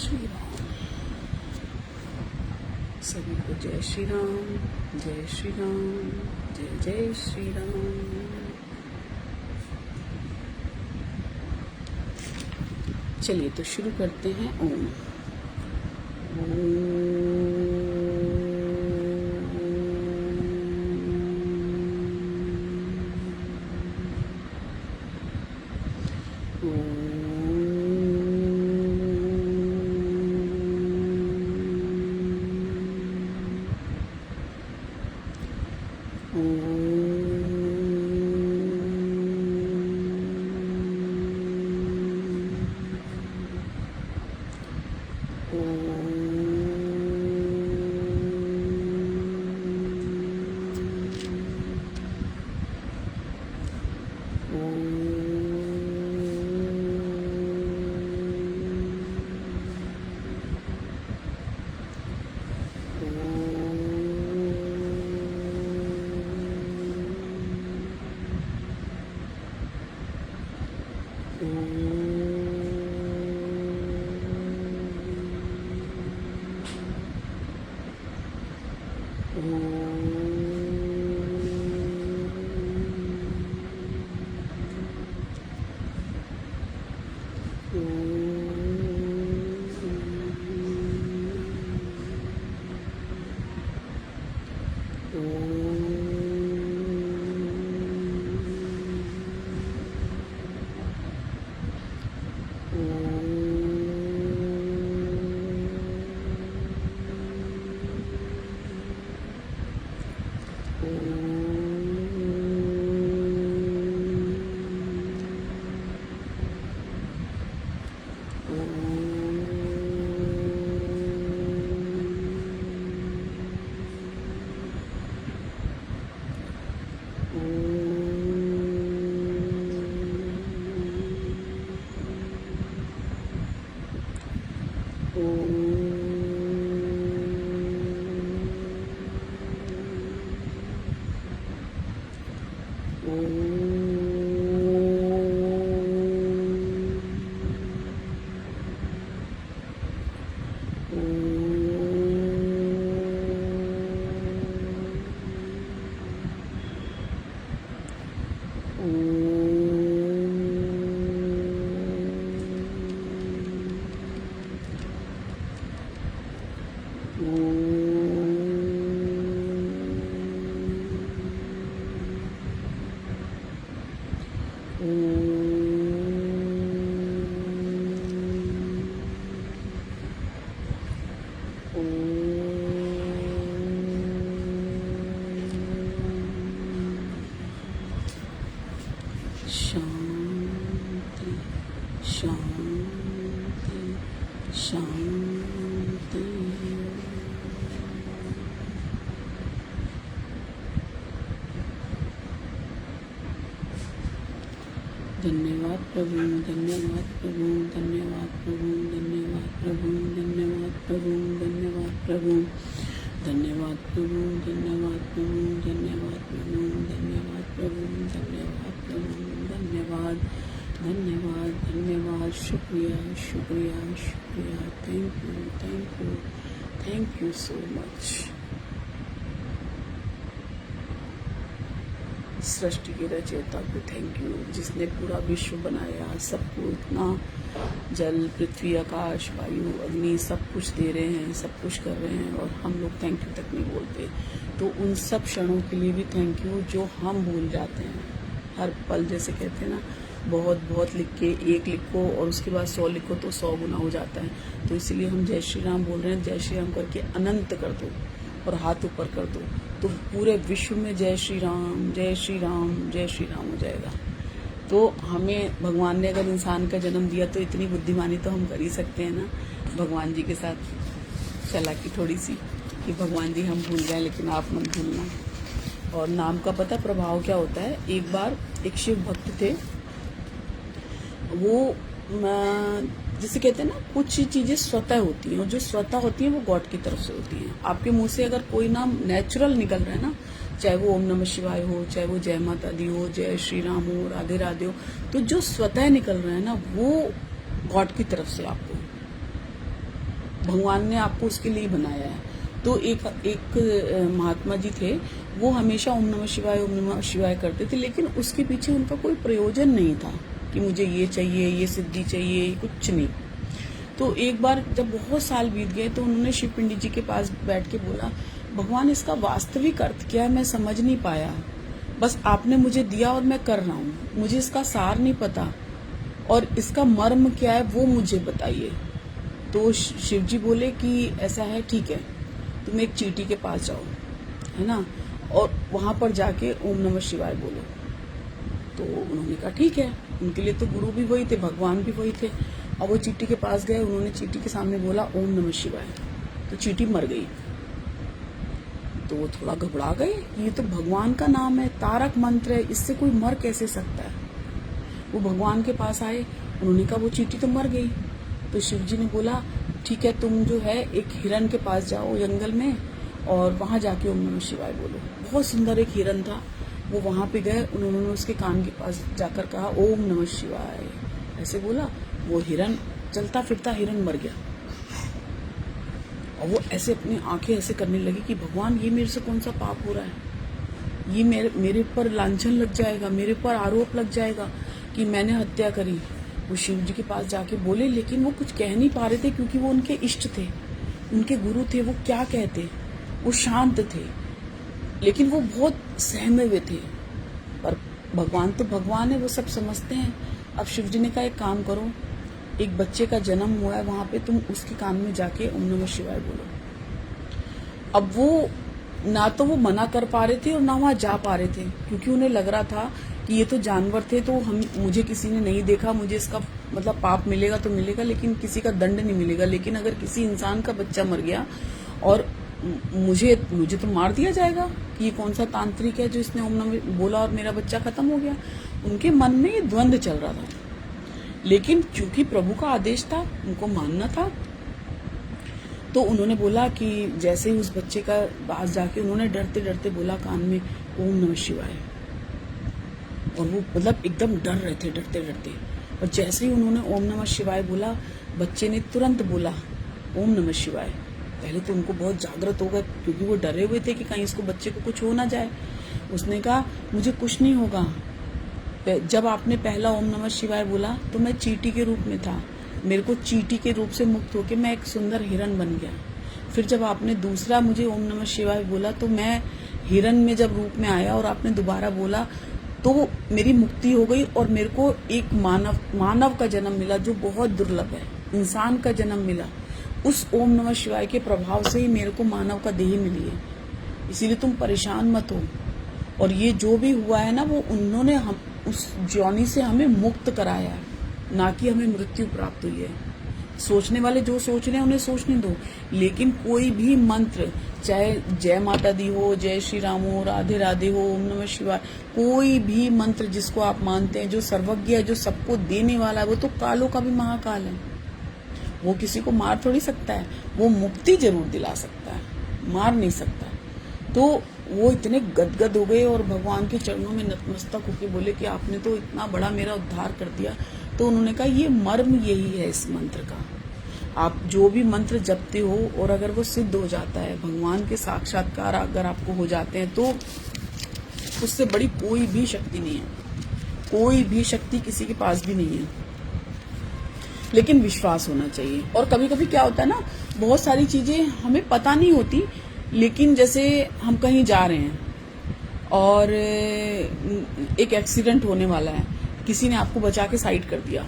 श्री राम। सभी को जय श्री राम, जय श्री राम, जय जय श्री राम। चलिए तो शुरू करते हैं। ओम शांति शांति शांति। धन्यवाद प्रभु, धन्यवाद प्रभु, धन्यवाद प्रभु, धन्यवाद प्रभु, धन्यवाद प्रभु, धन्यवाद प्रभु, धन्यवाद प्रभु, धन्यवाद प्रभु, धन्यवाद प्रभु, धन्यवाद प्रभु, धन्यवाद प्रभु, धन्यवाद धन्यवाद धन्यवाद। शुक्रिया शुक्रिया शुक्रिया। Thank you thank you thank you so much. सृष्टि के रचयिता को थैंक यू, जिसने पूरा विश्व बनाया, सबको इतना जल पृथ्वी आकाश वायु अग्नि सब कुछ दे रहे हैं, सब कुछ कर रहे हैं, और हम लोग थैंक यू तक नहीं बोलते। तो उन सब क्षणों के लिए भी थैंक यू जो हम भूल जाते हैं हर पल। जैसे कहते हैं ना, बहुत बहुत लिख के एक लिखो और उसके बाद 100 लिखो तो 100 गुना हो जाता है। तो इसीलिए हम जय श्री राम बोल रहे हैं। जय श्री राम करके अनंत कर दो और हाथ ऊपर कर दो, तो पूरे विश्व में जय श्री राम जय श्री राम जय श्री राम हो जाएगा। तो हमें भगवान ने अगर इंसान का जन्म दिया तो इतनी बुद्धिमानी तो हम कर ही सकते हैं ना, भगवान जी के साथ चालाकी थोड़ी सी कि भगवान जी हम भूल जाए, लेकिन आप मत भूलना। और नाम का पता प्रभाव क्या होता है। एक बार एक शिव भक्त थे, वो जिसे कहते हैं ना, कुछ चीजें स्वतः होती हैं, और जो स्वतः होती हैं वो गॉड की तरफ से होती हैं। आपके मुंह से अगर कोई नाम नेचुरल निकल रहा है ना, चाहे वो ओम नमः शिवाय हो, चाहे वो जय माता दी हो, जय श्री राम हो, राधे राधे हो, तो जो स्वतः निकल रहा है ना वो गॉड की तरफ से आपको। भगवान ने आपको उसके लिए बनाया है। तो एक महात्मा जी थे, वो हमेशा ओम नमः शिवाय करते थे, लेकिन उसके पीछे उनका कोई प्रयोजन नहीं था कि मुझे ये चाहिए, ये सिद्धि चाहिए, कुछ नहीं। तो एक बार जब बहुत साल बीत गए तो उन्होंने शिव पंडित जी के पास बैठ के बोला, भगवान इसका वास्तविक अर्थ क्या है मैं समझ नहीं पाया, बस आपने मुझे दिया और मैं कर रहा हूँ, मुझे इसका सार नहीं पता और इसका मर्म क्या है वो मुझे बताइए। तो शिव जी बोले कि ऐसा है, ठीक है, तुम एक चींटी के पास जाओ, है ना, और वहां पर जाके ओम नमः शिवाय बोलो। तो उन्होंने कहा ठीक है, उनके लिए तो गुरु भी वही थे, भगवान भी वही थे। और वो चींटी के पास गए, उन्होंने चींटी के सामने बोला ओम नमः शिवाय, तो चींटी मर गई। तो वो थोड़ा घबरा गए, ये तो भगवान का नाम है, तारक मंत्र है, इससे कोई मर कैसे सकता है। वो भगवान के पास आए, उन्होंने कहा वो चींटी तो मर गई। तो शिव जी ने बोला ठीक है, तुम जो है एक हिरन के पास जाओ जंगल में और वहां जाके ओम नमः शिवाय बोलो। बहुत सुंदर एक हिरन था, वो वहां पे गए, उन्होंने उसके कान के पास जाकर कहा ओम नमः शिवाय, ऐसे बोला। वो हिरन, चलता फिरता हिरन मर गया। और वो ऐसे अपनी आंखें ऐसे करने लगी कि भगवान ये मेरे से कौन सा पाप हो रहा है, ये मेरे ऊपर लांछन लग जाएगा, मेरे ऊपर आरोप लग जाएगा कि मैंने हत्या करी। वो शिव जी के पास जाके बोले, लेकिन वो कुछ कह नहीं पा रहे थे क्योंकि वो उनके इष्ट थे, उनके गुरु थे, वो क्या कहते, वो शांत थे, लेकिन वो बहुत सहमे हुए थे। पर भगवान तो भगवान है, वो सब समझते हैं। अब शिव जी ने कहा एक काम करो, एक बच्चे का जन्म हुआ है वहां पे, तुम उसके कान में जाके ओम नमः शिवाय बोलो। अब वो ना तो वो मना कर पा रहे थे और ना वहां जा पा रहे थे, क्योंकि उन्हें लग रहा था कि ये तो जानवर थे, तो मुझे किसी ने नहीं देखा, मुझे इसका मतलब पाप मिलेगा तो मिलेगा, लेकिन किसी का दंड नहीं मिलेगा। लेकिन अगर किसी इंसान का बच्चा मर गया और मुझे तो मार दिया जाएगा कि ये कौन सा तांत्रिक है जो इसने ओम नमः बोला और मेरा बच्चा खत्म हो गया। उनके मन में ये द्वंद्व चल रहा था, लेकिन चूंकि प्रभु का आदेश था, उनको मानना था, तो उन्होंने बोला कि जैसे ही उस बच्चे का पास जाके उन्होंने डरते डरते बोला कान में ओम नमः शिवाय, और वो मतलब एकदम डर रहे थे डरते डरते। और जैसे ही उन्होंने ओम नमः शिवाय बोला, बच्चे ने तुरंत बोला ओम नमः शिवाय। पहले तो उनको बहुत जागृत हो गए, क्योंकि वो डरे हुए थे कि कहीं इसको बच्चे को कुछ हो ना जाए। उसने कहा मुझे कुछ नहीं होगा। जब आपने पहला ओम नमः शिवाय बोला तो मैं चींटी के रूप में था, मेरे को चींटी के रूप से मुक्त होकर मैं एक सुंदर हिरन बन गया। फिर जब आपने दूसरा मुझे ओम नमः शिवाय बोला तो मैं हिरन में जब रूप में आया, और आपने दोबारा बोला तो मेरी मुक्ति हो गई और मेरे को एक मानव का जन्म मिला, जो बहुत दुर्लभ है, इंसान का जन्म मिला। उस ओम नमः शिवाय के प्रभाव से ही मेरे को मानव का देह मिली है, इसीलिए तुम परेशान मत हो। और ये जो भी हुआ है ना, वो उन्होंने हम उस ज्योनि से हमें मुक्त कराया है, ना कि हमें मृत्यु प्राप्त हुई है। सोचने वाले जो सोच रहे हैं उन्हें सोचने दो, लेकिन कोई भी मंत्र, चाहे जय माता दी हो, जय श्री राम हो, राधे राधे हो, ओम नमः शिवाय, कोई भी मंत्र जिसको आप मानते हैं, जो सर्वज्ञ है, जो सबको देने वाला है, वो तो कालों का भी महाकाल है। वो किसी को मार थोड़ी सकता है, वो मुक्ति जरूर दिला सकता है, मार नहीं सकता। तो वो इतने गदगद हो गए और भगवान के चरणों में नतमस्तक होके बोले कि आपने तो इतना बड़ा मेरा उद्धार कर दिया। तो उन्होंने कहा ये मर्म यही है इस मंत्र का, आप जो भी मंत्र जपते हो और अगर वो सिद्ध हो जाता है, भगवान के साक्षात्कार अगर आपको हो जाते हैं, तो उससे बड़ी कोई भी शक्ति नहीं है, कोई भी शक्ति किसी के पास भी नहीं है। लेकिन विश्वास होना चाहिए। और कभी कभी क्या होता है ना, बहुत सारी चीजें हमें पता नहीं होती, लेकिन जैसे हम कहीं जा रहे हैं और एक एक्सीडेंट होने वाला है, किसी ने आपको बचा के साइड कर दिया,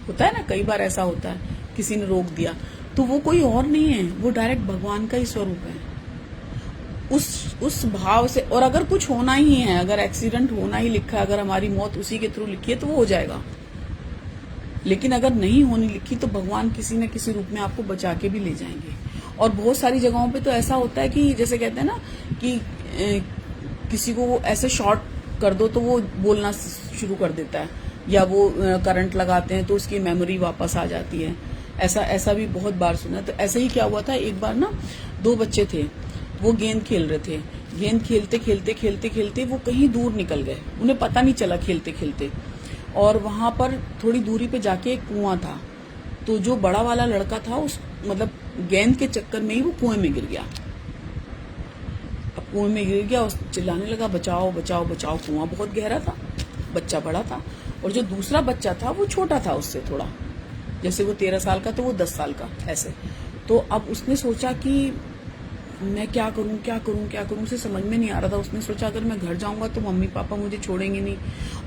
होता है ना, कई बार ऐसा होता है, किसी ने रोक दिया, तो वो कोई और नहीं है, वो डायरेक्ट भगवान का ही स्वरूप है। उस भाव से, और अगर कुछ होना ही है, अगर एक्सीडेंट होना ही लिखा है, अगर हमारी मौत उसी के थ्रू लिखी है, तो वो हो जाएगा। लेकिन अगर नहीं होनी लिखी तो भगवान किसी न किसी रूप में आपको बचा के भी ले जाएंगे। और बहुत सारी जगहों पे तो ऐसा होता है कि जैसे कहते हैं ना कि किसी को ऐसे शॉर्ट कर दो तो वो बोलना शुरू कर देता है, या वो करंट लगाते हैं तो उसकी मेमोरी वापस आ जाती है। ऐसा भी बहुत बार सुना। तो ऐसा ही क्या हुआ था, एक बार ना 2 बच्चे थे, वो गेंद खेल रहे थे, गेंद खेलते खेलते खेलते खेलते वो कहीं दूर निकल गए, उन्हें पता नहीं चला खेलते खेलते। और वहां पर थोड़ी दूरी पे जाके एक कुआं था, तो जो बड़ा वाला लड़का था उस मतलब गेंद के चक्कर में ही वो कुएं में गिर गया। अब कुएं में गिर गया और चिल्लाने लगा बचाओ बचाओ बचाओ। कुआं बहुत गहरा था, बच्चा बड़ा था और जो दूसरा बच्चा था वो छोटा था उससे थोड़ा, जैसे वो 13 साल का तो वो 10 साल का ऐसे। तो अब उसने सोचा कि मैं क्या करूं क्या करूं क्या करूं, उसे समझ में नहीं आ रहा था। उसने सोचा अगर मैं घर जाऊंगा तो मम्मी पापा मुझे छोड़ेंगे नहीं,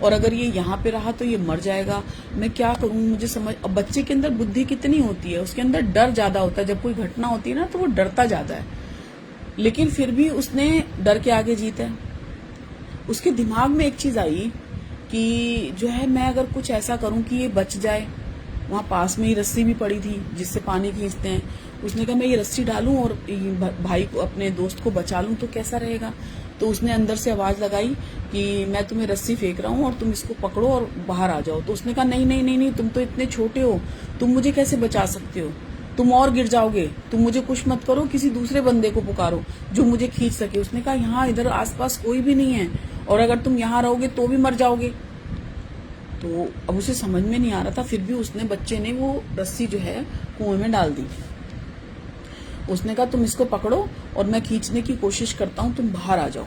और अगर ये यहाँ पे रहा तो ये मर जाएगा, मैं क्या करूं मुझे समझ। अब बच्चे के अंदर बुद्धि कितनी होती है, उसके अंदर डर ज्यादा होता है। जब कोई घटना होती है ना तो वो डरता ज्यादा है, लेकिन फिर भी उसने डर के आगे जीता है। उसके दिमाग में एक चीज आई कि जो है मैं अगर कुछ ऐसा करूं कि ये बच जाए। वहां पास में ही रस्सी भी पड़ी थी जिससे पानी खींचते हैं। उसने कहा मैं ये रस्सी डालूं और भाई को अपने दोस्त को बचा लूं तो कैसा रहेगा। तो उसने अंदर से आवाज लगाई कि मैं तुम्हें रस्सी फेंक रहा हूं और तुम इसको पकड़ो और बाहर आ जाओ। तो उसने कहा नहीं नहीं नहीं नहीं, तुम तो इतने छोटे हो, तुम मुझे कैसे बचा सकते हो, तुम और गिर जाओगे, तुम मुझे कुछ मत करो, किसी दूसरे बंदे को पुकारो जो मुझे खींच सके। उसने कहा यहाँ इधर आसपास कोई भी नहीं है और अगर तुम यहाँ रहोगे तो भी मर जाओगे। तो अब उसे समझ में नहीं आ रहा था, फिर भी उसने बच्चे ने वो रस्सी जो है कुएं में डाल दी। उसने कहा तुम इसको पकड़ो और मैं खींचने की कोशिश करता हूं, तुम बाहर आ जाओ।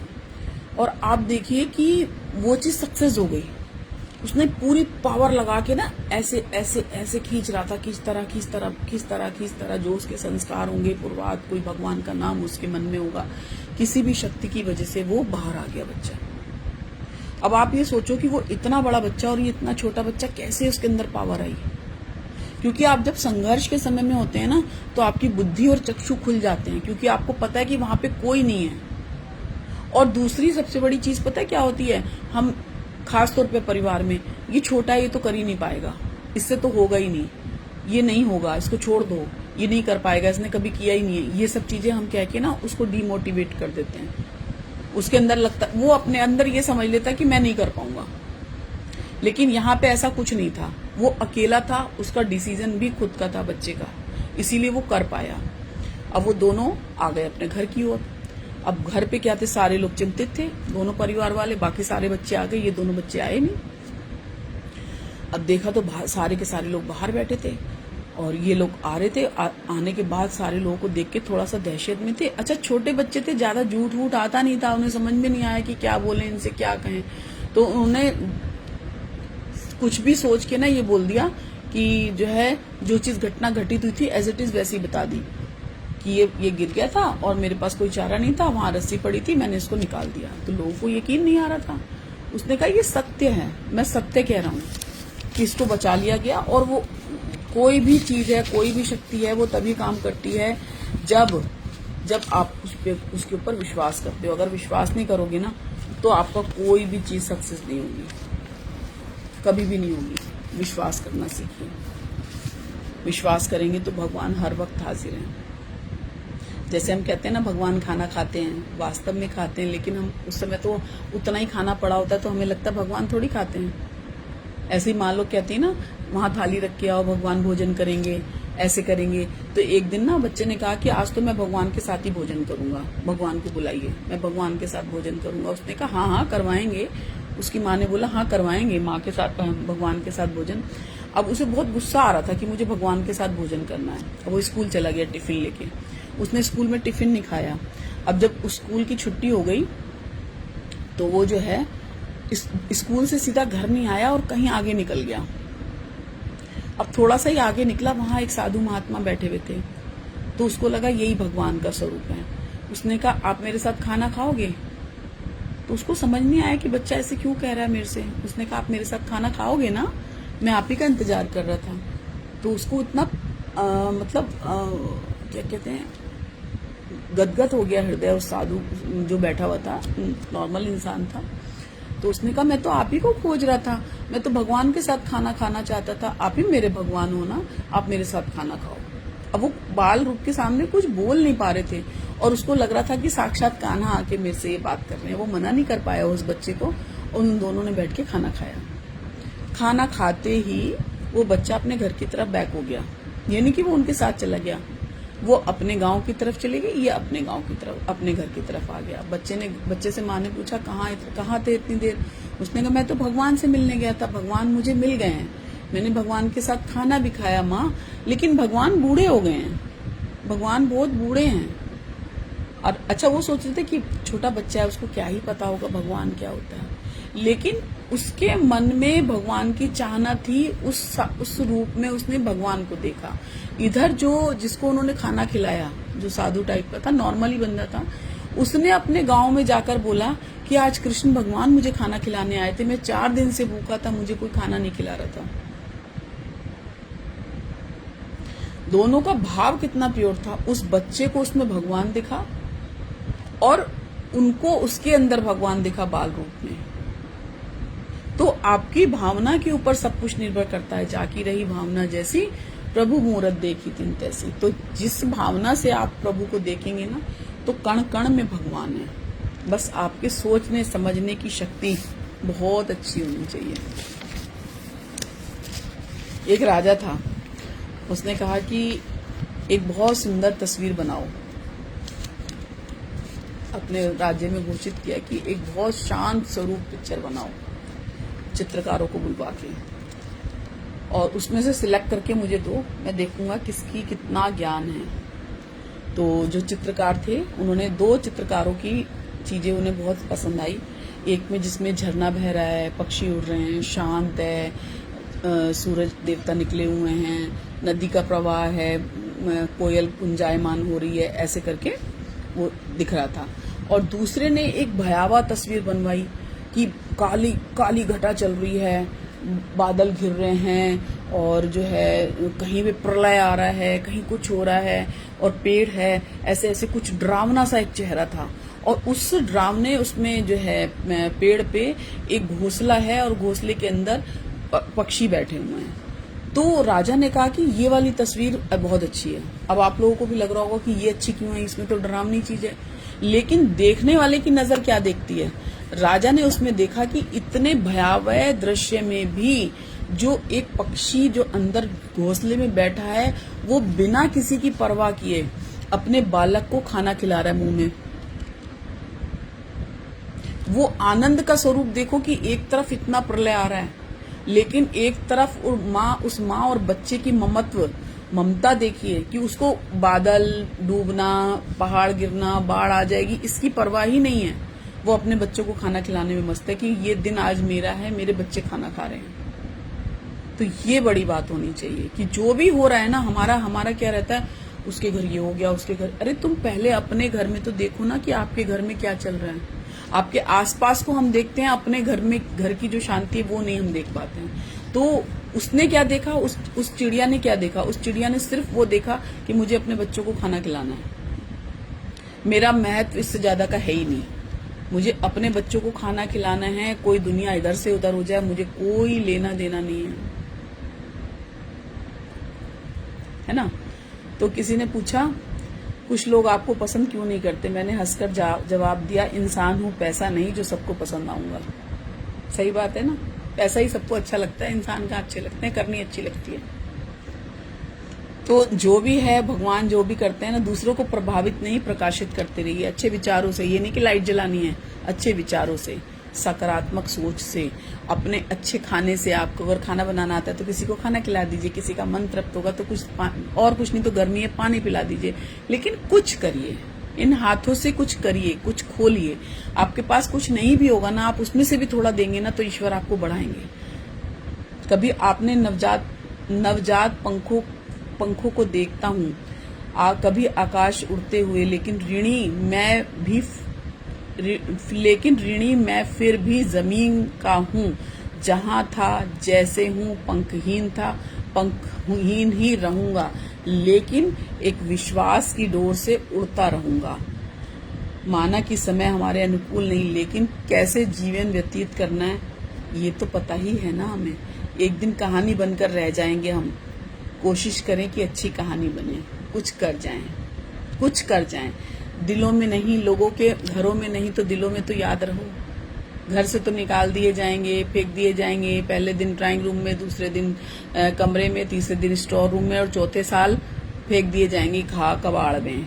और आप देखिए कि वो चीज सक्सेस हो गई। उसने पूरी पावर लगा के ना ऐसे ऐसे ऐसे खींच रहा था, खींचता रहा खींचता रहा खींचता रहा खींचता रहा। जो उसके संस्कार होंगे पूर्वात, कोई भगवान का नाम उसके मन में होगा, किसी भी शक्ति की वजह से वो बाहर आ गया बच्चा। अब आप ये सोचो कि वो इतना बड़ा बच्चा और ये इतना छोटा बच्चा, कैसे उसके अंदर पावर आई। क्योंकि आप जब संघर्ष के समय में होते हैं ना तो आपकी बुद्धि और चक्षु खुल जाते हैं, क्योंकि आपको पता है कि वहां पे कोई नहीं है। और दूसरी सबसे बड़ी चीज पता है क्या होती है, हम खास तौर पे परिवार में, ये छोटा है ये तो कर ही नहीं पाएगा, इससे तो होगा ही नहीं, ये नहीं होगा, इसको छोड़ दो, ये नहीं कर पाएगा, इसने कभी किया ही नहीं है, ये सब चीजें हम कह के ना उसको डिमोटिवेट कर देते हैं। उसके अंदर लगता, वो अपने अंदर ये समझ लेता कि मैं नहीं कर पाऊंगा। लेकिन यहाँ पे ऐसा कुछ नहीं था, वो अकेला था, उसका डिसीजन भी खुद का था बच्चे का, इसीलिए वो कर पाया। अब वो दोनों आ गए अपने घर की ओर। अब घर पे क्या थे, सारे लोग चिंतित थे, दोनों परिवार वाले, बाकी सारे बच्चे आ गए, ये दोनों बच्चे आए नहीं। अब देखा तो सारे के सारे लोग बाहर बैठे थे और ये लोग आ रहे थे। आने के बाद सारे लोगों को देख के थोड़ा सा दहशत में थे। अच्छा छोटे बच्चे थे, ज्यादा झूठ वूठ आता नहीं था, उन्हें समझ में नहीं आया कि क्या बोले, इनसे क्या कहें। तो उन्होंने कुछ भी सोच के ना ये बोल दिया कि जो है जो चीज घटना घटित हुई थी एज इट इज वैसी बता दी कि ये गिर गया था और मेरे पास कोई चारा नहीं था, वहां रस्सी पड़ी थी, मैंने इसको निकाल दिया। तो लोगों को यकीन नहीं आ रहा था। उसने कहा ये सत्य है, मैं सत्य कह रहा हूँ कि इसको बचा लिया गया। और वो कोई भी चीज है, कोई भी शक्ति है, वो तभी काम करती है जब आप उसके ऊपर विश्वास करते हो। अगर विश्वास नहीं करोगे ना तो आपका कोई भी चीज सक्सेस नहीं होगी, कभी भी नहीं होगी। विश्वास करना सीखिए। विश्वास करेंगे तो भगवान हर वक्त हाजिर हैं। जैसे हम कहते हैं ना भगवान खाना खाते हैं, वास्तव में खाते हैं, लेकिन हम उस समय तो उतना ही खाना पड़ा होता है तो हमें लगता है भगवान थोड़ी खाते हैं। ऐसे ही मान लो कहती है ना वहां थाली रख के आओ, भगवान भोजन करेंगे, ऐसे करेंगे। तो एक दिन ना बच्चे ने कहा कि आज तो मैं भगवान के साथ ही भोजन करूंगा, भगवान को बुलाइए, मैं भगवान के साथ भोजन करूंगा। उसने कहा हाँ हाँ करवाएंगे। उसकी माँ ने बोला हाँ करवाएंगे माँ के साथ, भगवान के साथ भोजन। अब उसे बहुत गुस्सा आ रहा था कि मुझे भगवान के साथ भोजन करना है। अब वो स्कूल चला गया टिफिन लेके। उसने स्कूल में टिफिन नहीं खाया। अब जब स्कूल की छुट्टी हो गई तो वो जो है स्कूल से सीधा घर नहीं आया और कहीं आगे निकल गया। अब थोड़ा सा ही आगे निकला, वहां एक साधु महात्मा बैठे हुए थे। तो उसको लगा यही भगवान का स्वरूप है। उसने कहा आप मेरे साथ खाना खाओगे? तो उसको समझ नहीं आया कि बच्चा ऐसे क्यों कह रहा है मेरे से। उसने कहा आप मेरे साथ खाना खाओगे ना, मैं आप ही का इंतजार कर रहा था। तो उसको इतना क्या कहते हैं, गदगद हो गया हृदय उस साधु जो बैठा हुआ था, नॉर्मल इंसान था। तो उसने कहा मैं तो आप ही को खोज रहा था, मैं तो भगवान के साथ खाना खाना चाहता था, आप ही मेरे भगवान हो ना, आप मेरे साथ खाना खाओ। अब वो बाल रूप के सामने कुछ बोल नहीं पा रहे थे और उसको लग रहा था कि साक्षात कान्हा आके मेरे से ये बात कर रहे हैं। वो मना नहीं कर पाया उस बच्चे को और उन दोनों ने बैठ के खाना खाया। खाना खाते ही वो बच्चा अपने घर की तरफ बैक हो गया, यानी कि वो उनके साथ चला गया। वो अपने गांव की तरफ चले गए, ये अपने गांव की तरफ, अपने घर की तरफ आ गया। बच्चे से माँ ने पूछा कहाँ थे इतनी देर? उसने कहा मैं तो भगवान से मिलने गया था, भगवान मुझे मिल गए हैं, मैंने भगवान के साथ खाना भी खाया माँ, लेकिन भगवान बूढ़े हो गए हैं, भगवान बहुत बूढ़े हैं। और अच्छा, वो सोच रहे थे कि छोटा बच्चा है, उसको क्या ही पता होगा भगवान क्या होता है, लेकिन उसके मन में भगवान की चाहना थी, उस रूप में उसने भगवान को देखा। इधर जो जिसको उन्होंने खाना खिलाया, जो साधु टाइप का था, नॉर्मली बंदा था, उसने अपने गांव में जाकर बोला कि आज कृष्ण भगवान मुझे खाना खिलाने आए थे, मैं 4 दिन से भूखा था, मुझे कोई खाना नहीं खिला रहा था। दोनों का भाव कितना प्योर था। उस बच्चे को उसमें भगवान दिखा और उनको उसके अंदर भगवान दिखा बाल रूप में। तो आपकी भावना के ऊपर सब कुछ निर्भर करता है। जाकी रही भावना जैसी, प्रभु मूरत देखी तिन तैसी। तो जिस भावना से आप प्रभु को देखेंगे ना, तो कण कण में भगवान है। बस आपके सोचने समझने की शक्ति बहुत अच्छी होनी चाहिए। एक राजा था, उसने कहा कि एक बहुत सुंदर तस्वीर बनाओ। अपने राज्य में घोषित किया कि एक बहुत शांत स्वरूप पिक्चर बनाओ, चित्रकारों को बुलवा के, और उसमें से सिलेक्ट करके मुझे दो, मैं देखूंगा किसकी कितना ज्ञान है। तो जो चित्रकार थे, उन्होंने 2 चित्रकारों की चीजें उन्हें बहुत पसंद आई। एक में जिसमें झरना बह रहा है, पक्षी उड़ रहे हैं, शांत है, सूरज देवता निकले हुए हैं, नदी का प्रवाह है, कोयल गुंजायमान हो रही है, ऐसे करके वो दिख रहा था। और दूसरे ने एक भयावह तस्वीर बनवाई कि काली काली घटा चल रही है, बादल घिर रहे हैं, और जो है कहीं पे प्रलय आ रहा है, कहीं कुछ हो रहा है, और पेड़ है, ऐसे ऐसे कुछ डरावना सा एक चेहरा था। और उस डरावने उसमें जो है पेड़ पे एक घोंसला है, और घोंसले के अंदर पक्षी बैठे हुए हैं। तो राजा ने कहा कि ये वाली तस्वीर बहुत अच्छी है। अब आप लोगों को भी लग रहा होगा कि ये अच्छी क्यों है, इसमें तो डरावनी चीज है। लेकिन देखने वाले की नजर क्या देखती है? राजा ने उसमें देखा कि इतने भयावह दृश्य में भी जो एक पक्षी जो अंदर घोंसले में बैठा है, वो बिना किसी की परवाह किए अपने बालक को खाना खिला रहा है मुंह में। वो आनंद का स्वरूप देखो कि एक तरफ इतना प्रलय आ रहा है, लेकिन एक तरफ उस माँ और बच्चे की ममता देखिए कि उसको बादल डूबना, पहाड़ गिरना, बाढ़ आ जाएगी, इसकी परवाह ही नहीं है। वो अपने बच्चों को खाना खिलाने में मस्त है कि ये दिन आज मेरा है, मेरे बच्चे खाना खा रहे हैं। तो ये बड़ी बात होनी चाहिए कि जो भी हो रहा है ना, हमारा क्या रहता है, उसके घर ये हो गया, उसके घर। अरे तुम पहले अपने घर में तो देखो ना कि आपके घर में क्या चल रहा है। आपके आसपास को हम देखते हैं, अपने घर में घर की जो शांति है वो नहीं हम देख पाते हैं। तो उसने क्या देखा, उस चिड़िया ने क्या देखा? उस चिड़िया ने सिर्फ वो देखा कि मुझे अपने बच्चों को खाना खिलाना है, मेरा महत्व इससे ज्यादा का है ही नहीं, मुझे अपने बच्चों को खाना खिलाना है। कोई दुनिया इधर से उधर हो जाए, मुझे कोई लेना देना नहीं है ना। तो किसी ने पूछा, कुछ लोग आपको पसंद क्यों नहीं करते? मैंने हंसकर जवाब दिया, इंसान हूं, पैसा नहीं जो सबको पसंद आऊंगा। सही बात है ना, पैसा ही सबको अच्छा लगता है, इंसान का अच्छे लगते हैं, करनी अच्छी लगती है। तो जो भी है, भगवान जो भी करते हैं ना, दूसरों को प्रभावित नहीं, प्रकाशित करते रहिए अच्छे विचारों से। ये नहीं कि लाइट जलानी है, अच्छे विचारों से, सकारात्मक सोच से, अपने अच्छे खाने से। आपको अगर खाना बनाना आता है तो किसी को खाना खिला दीजिए, किसी का मन तृप्त होगा तो और कुछ नहीं तो गर्मी है पानी पिला दीजिए, लेकिन कुछ करिए, इन हाथों से कुछ करिए, कुछ खोलिए। आपके पास कुछ नहीं भी होगा ना, आप उसमें से भी थोड़ा देंगे ना, तो ईश्वर आपको बढ़ाएंगे। कभी आपने नवजात पंखों को देखता हूँ, कभी आकाश उड़ते हुए, लेकिन ऋणी मैं फिर भी जमीन का हूँ, जहाँ था जैसे हूँ, पंखहीन ही रहूंगा, लेकिन एक विश्वास की डोर से उड़ता रहूंगा। माना कि समय हमारे अनुकूल नहीं, लेकिन कैसे जीवन व्यतीत करना है ये तो पता ही है ना हमें। एक दिन कहानी बनकर रह जाएंगे हम। कोशिश करें कि अच्छी कहानी बने, कुछ कर जाएं। दिलों में नहीं, लोगों के घरों में नहीं, तो दिलों में तो याद रहो। घर से तो निकाल दिए जाएंगे, फेंक दिए जाएंगे, पहले दिन ड्राइंग रूम में, दूसरे दिन कमरे में, तीसरे दिन स्टोर रूम में, और चौथे साल फेंक दिए जाएंगे कबाड़ में।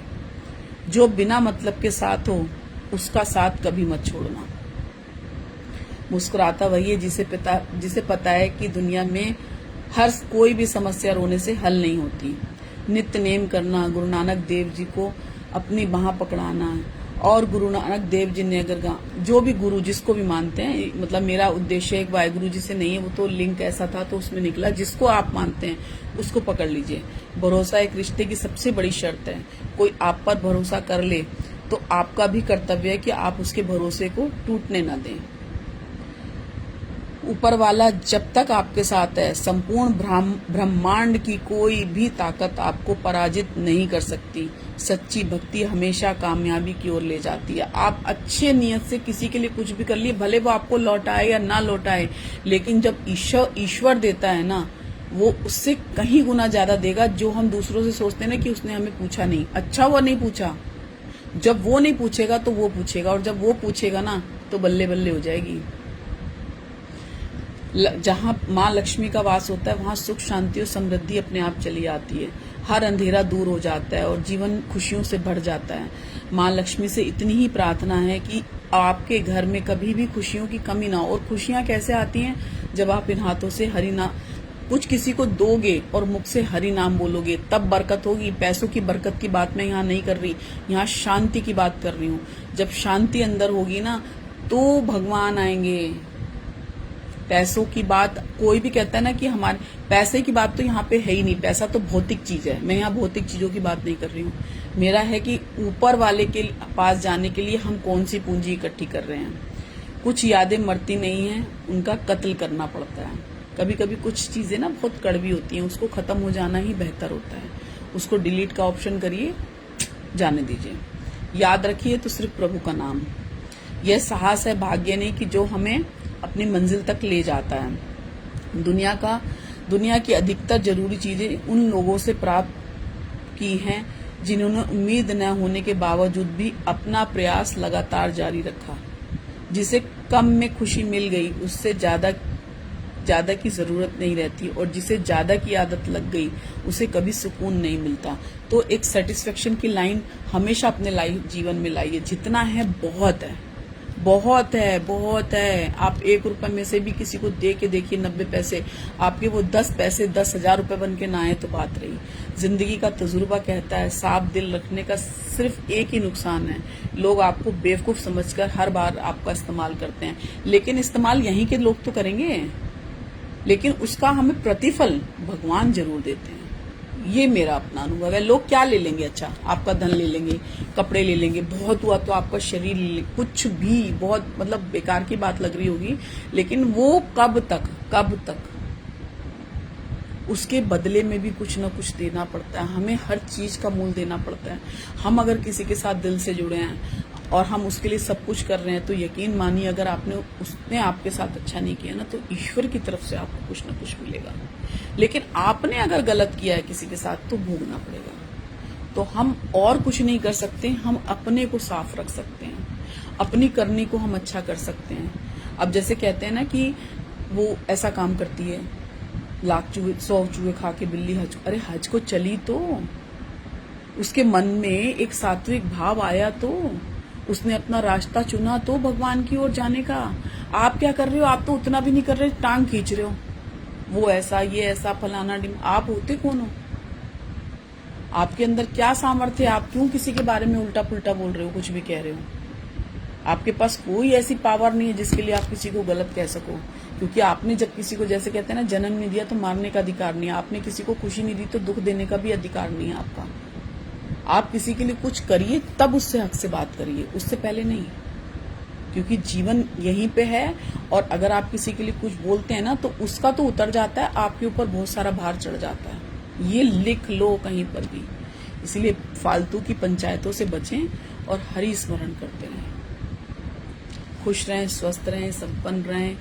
जो बिना मतलब के साथ हो, उसका साथ कभी मत छोड़ना। मुस्कुराता वही है जिसे पता है कि दुनिया में हर कोई भी समस्या रोने से हल नहीं होती। नित्य नेम करना, गुरु नानक देव जी को अपनी बाह पकड़ाना, और गुरु नानक देव जी ने अगर जो भी गुरु जिसको भी मानते हैं, मतलब मेरा उद्देश्य एक वाहेगुरु जी से नहीं है, वो तो लिंक ऐसा था तो उसमें निकला, जिसको आप मानते हैं उसको पकड़ लीजिए। भरोसा एक रिश्ते की सबसे बड़ी शर्त है। कोई आप पर भरोसा कर ले तो आपका भी कर्तव्य है कि आप उसके भरोसे को टूटने न दें। ऊपर वाला जब तक आपके साथ है, संपूर्ण ब्रह्मांड की कोई भी ताकत आपको पराजित नहीं कर सकती। सच्ची भक्ति हमेशा कामयाबी की ओर ले जाती है। आप अच्छे नियत से किसी के लिए कुछ भी कर लिए, भले वो आपको लौटाए या ना लौटाए, लेकिन जब ईश्वर देता है ना, वो उससे कहीं गुना ज्यादा देगा। जो हम दूसरों से सोचते हैं ना कि उसने हमें पूछा नहीं, अच्छा वो नहीं पूछा, जब वो नहीं पूछेगा तो वो पूछेगा, और जब वो पूछेगा ना तो बल्ले बल्ले हो जाएगी। जहाँ माँ लक्ष्मी का वास होता है वहाँ सुख शांति और समृद्धि अपने आप चली आती है। हर अंधेरा दूर हो जाता है और जीवन खुशियों से भर जाता है। माँ लक्ष्मी से इतनी ही प्रार्थना है कि आपके घर में कभी भी खुशियों की कमी ना हो। और खुशियाँ कैसे आती हैं? जब आप इन हाथों से हरि नाम कुछ किसी को दोगे और मुख से हरि नाम बोलोगे, तब बरकत होगी। पैसों की बरकत की बात मैं यहाँ नहीं कर रही, यहाँ शांति की बात कर रही हूँ। जब शांति अंदर होगी ना तो भगवान आएंगे। पैसों की बात कोई भी कहता है ना कि हमारे पैसे की बात तो यहाँ पे है ही नहीं। पैसा तो भौतिक चीज है, मैं यहाँ भौतिक चीजों की बात नहीं कर रही हूँ। मेरा है कि ऊपर वाले के पास जाने के लिए हम कौन सी पूंजी इकट्ठी कर रहे हैं। कुछ यादें मरती नहीं हैं, उनका कत्ल करना पड़ता है। कभी कभी कुछ चीजें ना बहुत कड़वी होती हैं, उसको खत्म हो जाना ही बेहतर होता है। उसको डिलीट का ऑप्शन करिए, जाने दीजिए। याद रखिए तो सिर्फ प्रभु का नाम। यह साहस है, भाग्य नहीं, कि जो हमें अपनी मंजिल तक ले जाता है। दुनिया की अधिकतर जरूरी चीजें उन लोगों से प्राप्त की हैं जिन्होंने उम्मीद न होने के बावजूद भी अपना प्रयास लगातार जारी रखा। जिसे कम में खुशी मिल गई उससे ज्यादा की जरूरत नहीं रहती, और जिसे ज्यादा की आदत लग गई उसे कभी सुकून नहीं मिलता। तो एक सेटिस्फेक्शन की लाइन हमेशा अपने जीवन में लाइए। जितना है बहुत है, बहुत है, बहुत है। आप 1 रुपए में से भी किसी को दे के देखिए 90 पैसे, आपके वो 10 पैसे 10,000 रुपए बन के ना आए तो बात रही। जिंदगी का तजुर्बा कहता है साफ दिल रखने का सिर्फ एक ही नुकसान है, लोग आपको बेवकूफ समझकर हर बार आपका इस्तेमाल करते हैं। लेकिन इस्तेमाल यहीं के लोग तो करेंगे, लेकिन उसका हमें प्रतिफल भगवान जरूर देते हैं। ये मेरा अपना अनुभव है। लोग क्या ले लेंगे? अच्छा, आपका धन ले लेंगे, कपड़े ले लेंगे, बहुत हुआ तो आपका शरीर ले लेंगे, कुछ भी बहुत मतलब बेकार की बात लग रही होगी, लेकिन वो कब तक उसके बदले में भी कुछ ना कुछ देना पड़ता है। हमें हर चीज का मूल देना पड़ता है। हम अगर किसी के साथ दिल से जुड़े हैं और हम उसके लिए सब कुछ कर रहे हैं, तो यकीन मानिए अगर उसने आपके साथ अच्छा नहीं किया ना, तो ईश्वर की तरफ से आपको कुछ ना कुछ मिलेगा। लेकिन आपने अगर गलत किया है किसी के साथ तो भोगना पड़ेगा। तो हम और कुछ नहीं कर सकते, हम अपने को साफ रख सकते हैं, अपनी करनी को हम अच्छा कर सकते हैं। अब जैसे कहते हैं ना कि वो ऐसा काम करती है, 100 चूहे खा के बिल्ली हज। अरे हज को चली तो उसके मन में एक सात्विक भाव आया, तो उसने अपना रास्ता चुना तो भगवान की ओर जाने का। आप क्या कर रहे हो? आप तो उतना भी नहीं कर रहे, टांग खींच रहे हो। वो ऐसा, ये ऐसा, फलाना डिम। आप होते कौन हो? आपके अंदर क्या सामर्थ्य है? आप क्यों किसी के बारे में उल्टा पुल्टा बोल रहे हो, कुछ भी कह रहे हो? आपके पास कोई ऐसी पावर नहीं है जिसके लिए आप किसी को गलत कह सको। क्योंकि आपने जब किसी को, जैसे कहते हैं ना, जन्म नहीं दिया तो मारने का अधिकार नहीं है। आपने किसी को खुशी नहीं दी तो दुख देने का भी अधिकार नहीं है आपका। आप किसी के लिए कुछ करिए तब उससे हक से बात करिए, उससे पहले नहीं। क्योंकि जीवन यहीं पे है, और अगर आप किसी के लिए कुछ बोलते हैं ना तो उसका तो उतर जाता है, आपके ऊपर बहुत सारा भार चढ़ जाता है। ये लिख लो कहीं पर भी। इसलिए फालतू की पंचायतों से बचें और हरि स्मरण करते रहें। खुश रहें, स्वस्थ रहें, संपन्न रहें,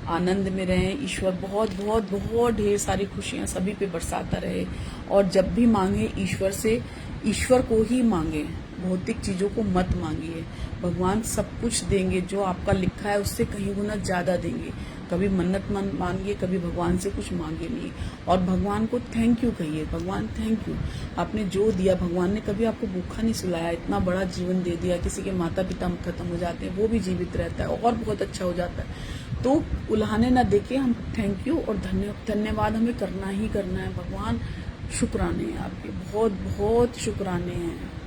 आनंद में रहें। ईश्वर बहुत बहुत बहुत ढेर सारी खुशियां सभी पे बरसाता रहे। और जब भी मांगे ईश्वर से, ईश्वर को ही मांगे, भौतिक चीजों को मत मांगिए। भगवान सब कुछ देंगे, जो आपका लिखा है उससे कहीं गुना ज्यादा देंगे। कभी मन्नत मांगिए, कभी भगवान से कुछ मांगे नहीं। और भगवान को थैंक यू कहिए, भगवान थैंक यू, आपने जो दिया। भगवान ने कभी आपको भूखा नहीं सुलाया, इतना बड़ा जीवन दे दिया। किसी के माता पिता खत्म हो जाते हैं, वो भी जीवित रहता है और बहुत अच्छा हो जाता है। तो उल्हाने ना देके हम थैंक यू और धन्यवाद हमें करना ही करना है। भगवान शुक्राने हैं आपके, बहुत बहुत शुक्राने हैं।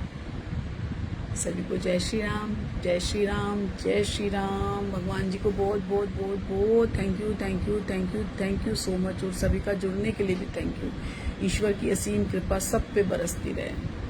सभी को जय श्री राम, जय श्री राम, जय श्री राम। भगवान जी को बहुत बहुत बहुत बहुत thank you, thank you, thank you, thank you so much. और सभी का जुड़ने के लिए भी थैंक यू। ईश्वर की असीम कृपा सब पे बरसती रहे।